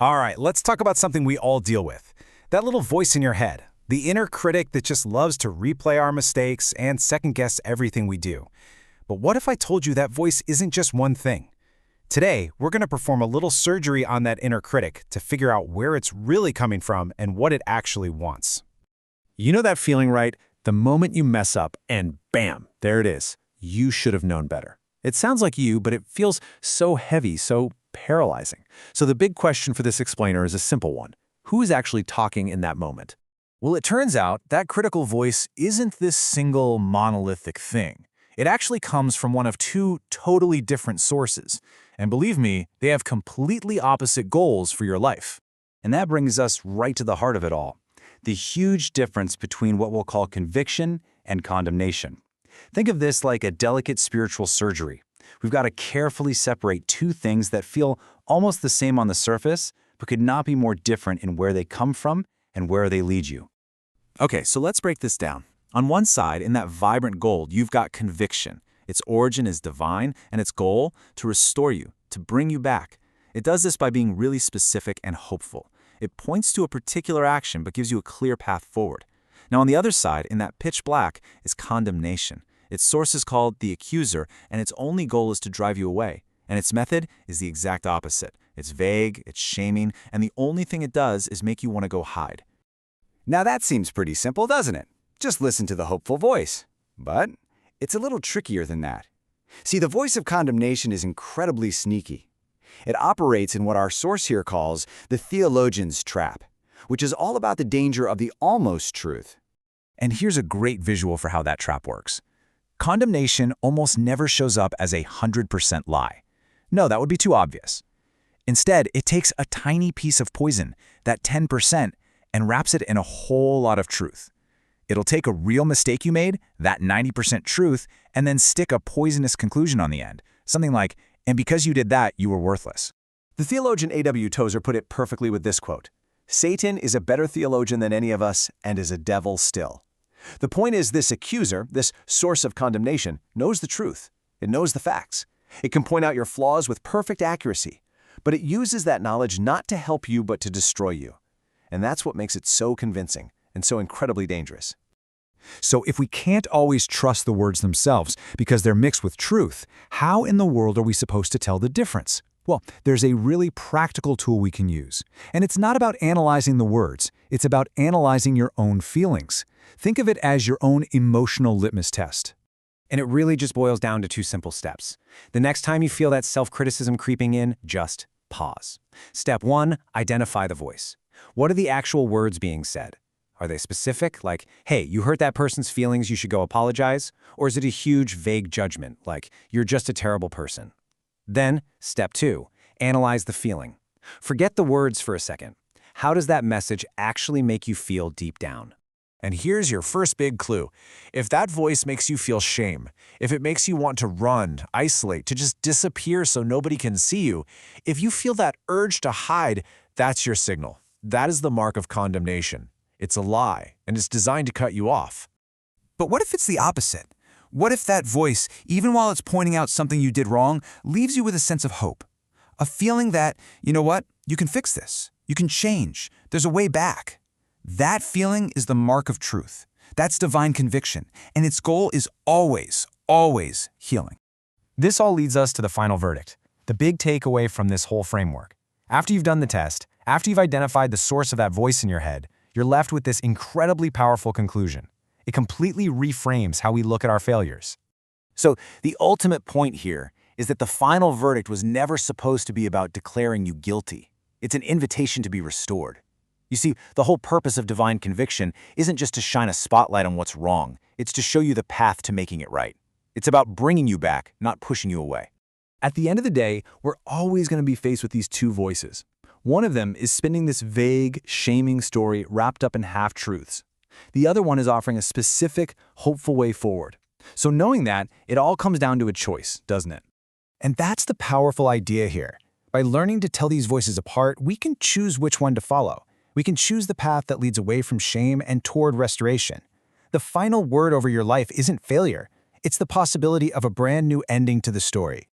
All right, let's talk about something we all deal with. That little voice in your head, the inner critic that just loves to replay our mistakes and second-guess everything we do. But what if I told you that voice isn't just one thing? Today, we're going to perform a little surgery on that inner critic to figure out where it's really coming from and what it actually wants. You know that feeling, right? The moment you mess up and bam, there it is. You should have known better. It sounds like you, but it feels so heavy, so paralyzing. So the big question for this explainer is a simple one. Who is actually talking in that moment? Well, it turns out that critical voice isn't this single monolithic thing. It actually comes from one of two totally different sources. And believe me, they have completely opposite goals for your life. And that brings us right to the heart of it all, the huge difference between what we'll call conviction and condemnation. Think of this like a delicate spiritual surgery. We've got to carefully separate two things that feel almost the same on the surface, but could not be more different in where they come from and where they lead you. Okay, so let's break this down. On one side, in that vibrant gold, you've got conviction. Its origin is divine, and its goal, to restore you, to bring you back. It does this by being really specific and hopeful. It points to a particular action, but gives you a clear path forward. Now, on the other side, in that pitch black, is condemnation. Its source is called the Accuser, and its only goal is to drive you away. And its method is the exact opposite. It's vague, it's shaming, and the only thing it does is make you want to go hide. Now that seems pretty simple, doesn't it? Just listen to the hopeful voice. But it's a little trickier than that. See, the voice of condemnation is incredibly sneaky. It operates in what our source here calls the theologian's trap, which is all about the danger of the almost truth. And here's a great visual for how that trap works. Condemnation almost never shows up as a 100% lie. No, that would be too obvious. Instead, it takes a tiny piece of poison, that 10%, and wraps it in a whole lot of truth. It'll take a real mistake you made, that 90% truth, and then stick a poisonous conclusion on the end. Something like, and because you did that, you were worthless. The theologian A.W. Tozer put it perfectly with this quote, "Satan is a better theologian than any of us and is a devil still." The point is this accuser, this source of condemnation, knows the truth. It knows the facts. It can point out your flaws with perfect accuracy, but it uses that knowledge not to help you but to destroy you. And that's what makes it so convincing and so incredibly dangerous. So if we can't always trust the words themselves because they're mixed with truth, how in the world are we supposed to tell the difference? Well, there's a really practical tool we can use. And it's not about analyzing the words. It's about analyzing your own feelings. Think of it as your own emotional litmus test. And it really just boils down to two simple steps. The next time you feel that self-criticism creeping in, just pause. Step 1, identify the voice. What are the actual words being said? Are they specific, like, hey, you hurt that person's feelings, you should go apologize? Or is it a huge, vague judgment, like, you're just a terrible person? Then, step 2, analyze the feeling. Forget the words for a second. How does that message actually make you feel deep down? And here's your first big clue. If that voice makes you feel shame, if it makes you want to run, isolate, to just disappear so nobody can see you, if you feel that urge to hide, that's your signal. That is the mark of condemnation. It's a lie, and it's designed to cut you off. But what if it's the opposite? What if that voice, even while it's pointing out something you did wrong, leaves you with a sense of hope? A feeling that, you know what, you can fix this. You can change. There's a way back. That feeling is the mark of truth. That's divine conviction, and its goal is always, always healing. This all leads us to the final verdict, the big takeaway from this whole framework. After you've done the test, after you've identified the source of that voice in your head, you're left with this incredibly powerful conclusion. It completely reframes how we look at our failures. So the ultimate point here is that the final verdict was never supposed to be about declaring you guilty. It's an invitation to be restored. You see, the whole purpose of divine conviction isn't just to shine a spotlight on what's wrong. It's to show you the path to making it right. It's about bringing you back, not pushing you away. At the end of the day, we're always going to be faced with these two voices. One of them is spinning this vague, shaming story wrapped up in half-truths. The other one is offering a specific, hopeful way forward. So knowing that, it all comes down to a choice, doesn't it? And that's the powerful idea here. By learning to tell these voices apart, we can choose which one to follow. We can choose the path that leads away from shame and toward restoration. The final word over your life isn't failure. It's the possibility of a brand new ending to the story.